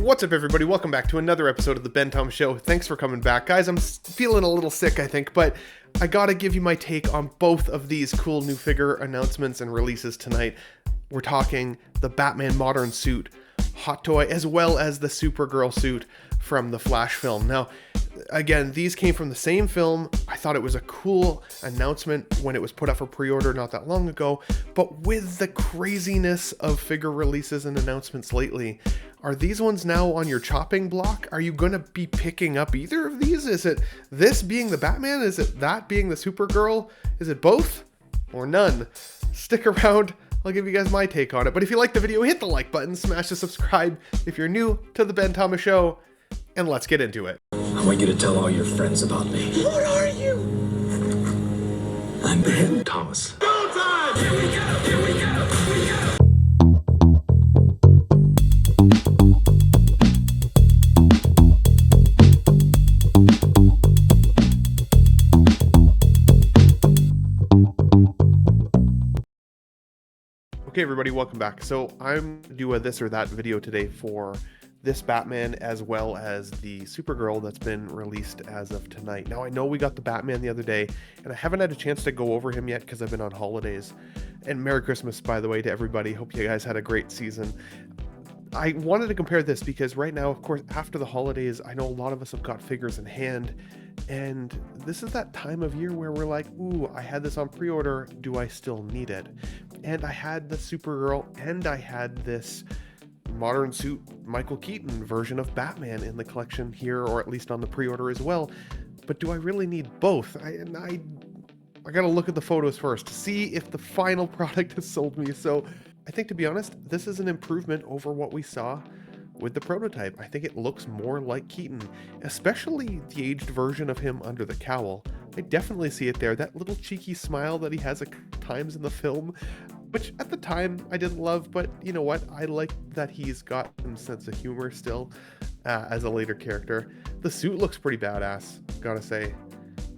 What's up, everybody? Welcome back to another episode of the Ben Tom Show. Thanks for coming back. Guys, I'm feeling a little sick, I think, but I gotta give you my take on both of these cool new figure announcements and releases tonight. We're talking the Batman Modern Suit hot toy, as well as the Supergirl suit from the Flash film. Now, again, these came from the same film. I thought it was a cool announcement when it was put up for pre-order not that long ago, but with the craziness of figure releases and announcements lately, are these ones now on your chopping block? Are you going to be picking up either of these? Is it this being the Batman? Is it that being the Supergirl? Is it both or none? Stick around. I'll give you guys my take on it. But if you like the video, hit the like button, smash the subscribe if you're new to the Ben Thomas Show, and let's get into it. I want you to tell all your friends about me. What are you? I'm Ben Thomas. Go time! Here we go, here we go, here we go! Okay, everybody, welcome back. So I'm doing a this or that video today for this Batman as well as the Supergirl that's been released as of tonight. Now, I know we got the Batman the other day, and I haven't had a chance to go over him yet because I've been on holidays. And Merry Christmas, by the way, to everybody. Hope you guys had a great season. I wanted to compare this because right now, of course, after the holidays, I know a lot of us have got figures in hand, and this is that time of year where we're like, ooh, I had this on pre-order, do I still need it? And I had the Supergirl, and I had this modern suit Michael Keaton version of Batman in the collection here, or at least on the pre-order as well. But do I really need both? I gotta look at the photos first to see if the final product has sold me. So I think, to be honest, this is an improvement over what we saw with the prototype. I think it looks more like Keaton, especially the aged version of him under the cowl. I definitely see it there. That little cheeky smile that he has at times in the film, which at the time I didn't love, but you know what? I like that he's got some sense of humor still as a later character. The suit looks pretty badass, gotta say.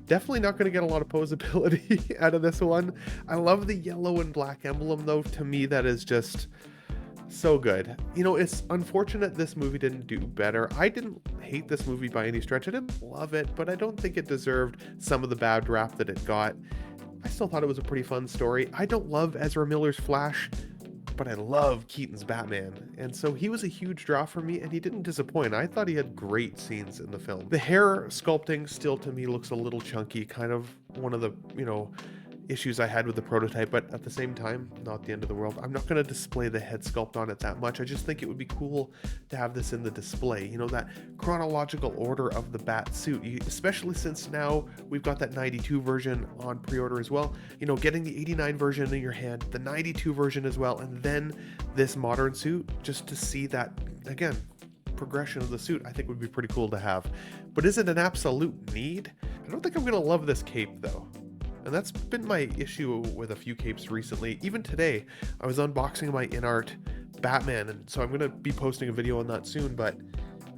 Definitely not going to get a lot of posability out of this one. I love the yellow and black emblem, though. To me, that is just so good. You know, it's unfortunate this movie didn't do better. I didn't hate this movie by any stretch. I didn't love it, but I don't think it deserved some of the bad rap that it got. I still thought it was a pretty fun story. I don't love Ezra Miller's Flash, but I love Keaton's Batman, and so he was a huge draw for me, and he didn't disappoint. I thought he had great scenes in the film. The hair sculpting still to me looks a little chunky, kind of one of the, issues I had with the prototype, but at the same time, not the end of the world. I'm not going to display the head sculpt on it that much. I just think it would be cool to have this in the display, that chronological order of the bat suit, especially since now we've got that 92 version on pre-order as well. Getting the 89 version in your hand, the 92 version as well, and then this modern suit, just to see that, again, progression of the suit, I think would be pretty cool to have. But is it an absolute need? I don't think I'm going to love this cape, though. And that's been my issue with a few capes recently. Even today, I was unboxing my InArt Batman, and so I'm going to be posting a video on that soon, but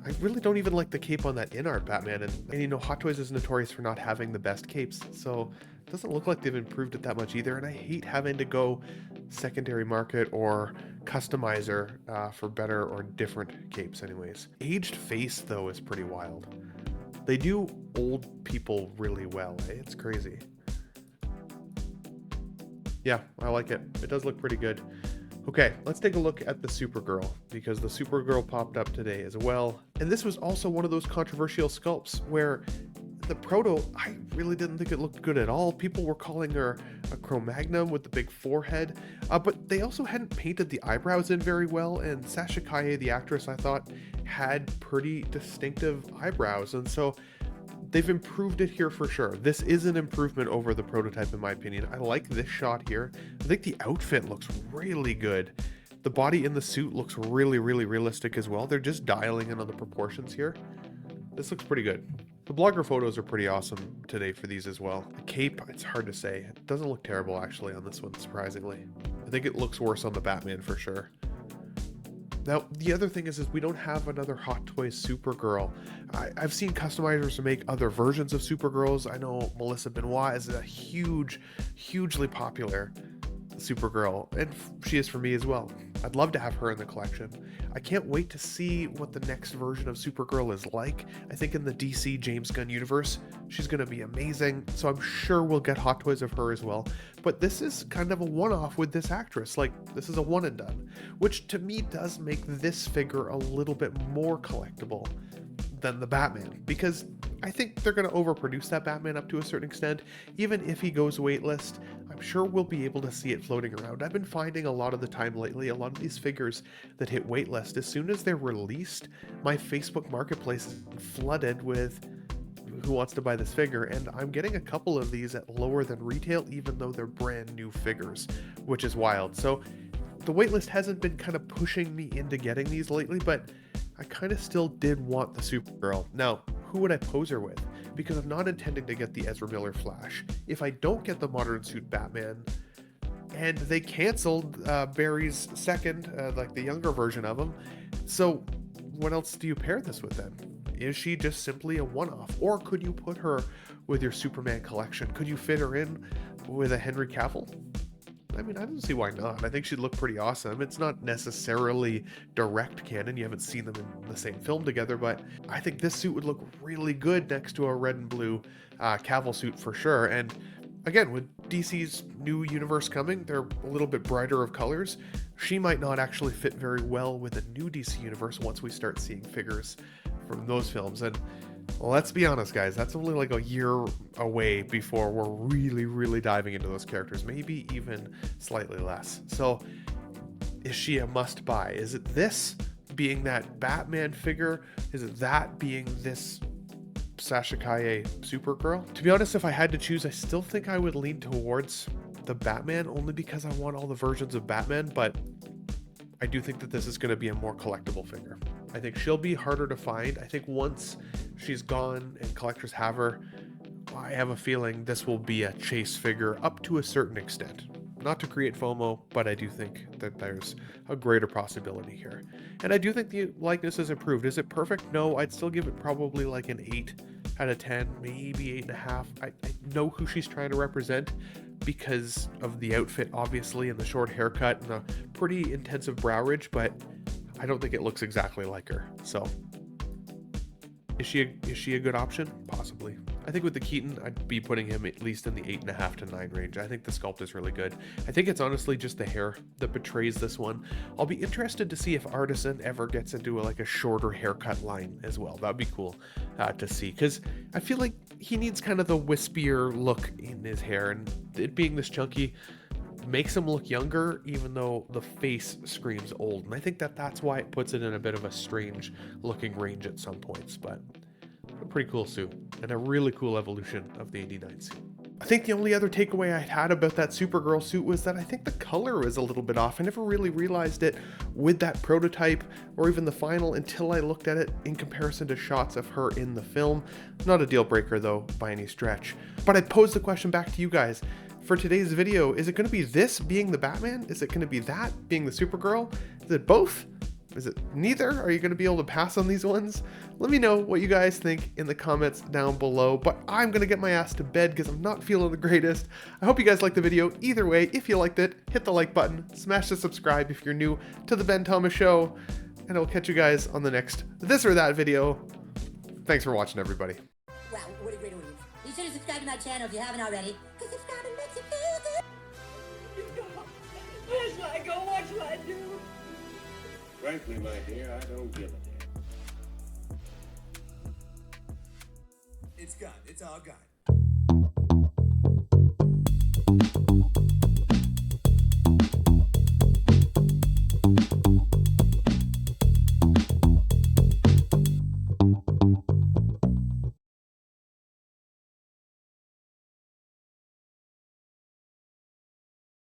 I really don't even like the cape on that InArt Batman, and Hot Toys is notorious for not having the best capes, so it doesn't look like they've improved it that much either, and I hate having to go secondary market or customizer for better or different capes anyways. Aged face, though, is pretty wild. They do old people really well, eh? It's crazy. Yeah, I like it. It does look pretty good. Okay, let's take a look at the Supergirl, because the Supergirl popped up today as well. And this was also one of those controversial sculpts where the proto, I really didn't think it looked good at all. People were calling her a Cro-Magnon with the big forehead, but they also hadn't painted the eyebrows in very well, and Sasha Calle, the actress, I thought had pretty distinctive eyebrows, and so they've improved it here for sure. This is an improvement over the prototype in my opinion. I like this shot here. I think the outfit looks really good. The body in the suit looks really, really realistic as well. They're just dialing in on the proportions here. This looks pretty good. The blogger photos are pretty awesome today for these as well. The cape, it's hard to say. It doesn't look terrible actually on this one, surprisingly. I think it looks worse on the Batman for sure. Now, the other thing is we don't have another Hot Toys Supergirl. I've seen customizers make other versions of Supergirls. I know Melissa Benoit is a hugely popular Supergirl, and she is for me as well. I'd love to have her in the collection. I can't wait to see what the next version of Supergirl is like. I think in the DC James Gunn universe, she's going to be amazing, so I'm sure we'll get hot toys of her as well. But this is kind of a one-off with this actress, like this is a one and done, which to me does make this figure a little bit more collectible than the Batman, because I think they're going to overproduce that Batman up to a certain extent. Even if he goes waitlist, I'm sure we'll be able to see it floating around. I've been finding a lot of the time lately, a lot of these figures that hit waitlist, as soon as they're released, my Facebook marketplace is flooded with who wants to buy this figure, and I'm getting a couple of these at lower than retail, even though they're brand new figures, which is wild. So the waitlist hasn't been kind of pushing me into getting these lately, but I kind of still did want the Supergirl. Now, who would I pose her with? Because I'm not intending to get the Ezra Miller Flash. If I don't get the modern suit Batman, and they canceled Barry's second, like the younger version of him, so what else do you pair this with then? Is she just simply a one-off? Or could you put her with your Superman collection? Could you fit her in with a Henry Cavill? I mean, I don't see why not. I think she'd look pretty awesome. It's not necessarily direct canon. You haven't seen them in the same film together, but I think this suit would look really good next to a red and blue Cavill suit for sure. And again, with DC's new universe coming, they're a little bit brighter of colors. She might not actually fit very well with the new DC universe once we start seeing figures from those films. And well, let's be honest, guys, that's only like a year away before we're really diving into those characters, maybe even slightly less. So is she a must buy? Is it this being that Batman figure? Is it that being this Sasha Calle Supergirl? To be honest, if I had to choose, I still think I would lean towards the Batman, only because I want all the versions of Batman, but I do think that this is going to be a more collectible figure. I think she'll be harder to find. I think once she's gone and collectors have her, I have a feeling this will be a chase figure up to a certain extent. Not to create FOMO, but I do think that there's a greater possibility here. And I do think the likeness is improved. Is it perfect? No, I'd still give it probably like an 8 out of 10, maybe 8.5. I know who she's trying to represent because of the outfit, obviously, and the short haircut and the pretty intensive brow ridge, but I don't think it looks exactly like her. So is she a good option? Possibly. I think with the Keaton, I'd be putting him at least in the 8.5 to 9 range. I think the sculpt is really good. I think it's honestly just the hair that betrays this one. I'll be interested to see if Artisan ever gets into like a shorter haircut line as well. That'd be cool to see, because I feel like he needs kind of the wispier look in his hair, and it being this chunky makes him look younger, even though the face screams old. And I think that that's why it puts it in a bit of a strange looking range at some points, but a pretty cool suit and a really cool evolution of the 89 suit. I think the only other takeaway I had about that Supergirl suit was that I think the color was a little bit off. I never really realized it with that prototype or even the final until I looked at it in comparison to shots of her in the film. Not a deal breaker though by any stretch. But I posed the question back to you guys for today's video. Is it going to be this being the Batman? Is it going to be that being the Supergirl? Is it both? Is it neither? Are you going to be able to pass on these ones? Let me know what you guys think in the comments down below, but I'm going to get my ass to bed because I'm not feeling the greatest. I hope you guys liked the video. Either way, if you liked it, hit the like button, smash the subscribe if you're new to the Ben Thomas Show, and I'll catch you guys on the next this or that video. Thanks for watching, everybody. Wow, what a great audience. Be sure to subscribe to my channel if you haven't already, because subscribing makes you feel good. Where's I go? What should I do? Frankly, my dear, I don't give a damn. It's gone. It's all gone.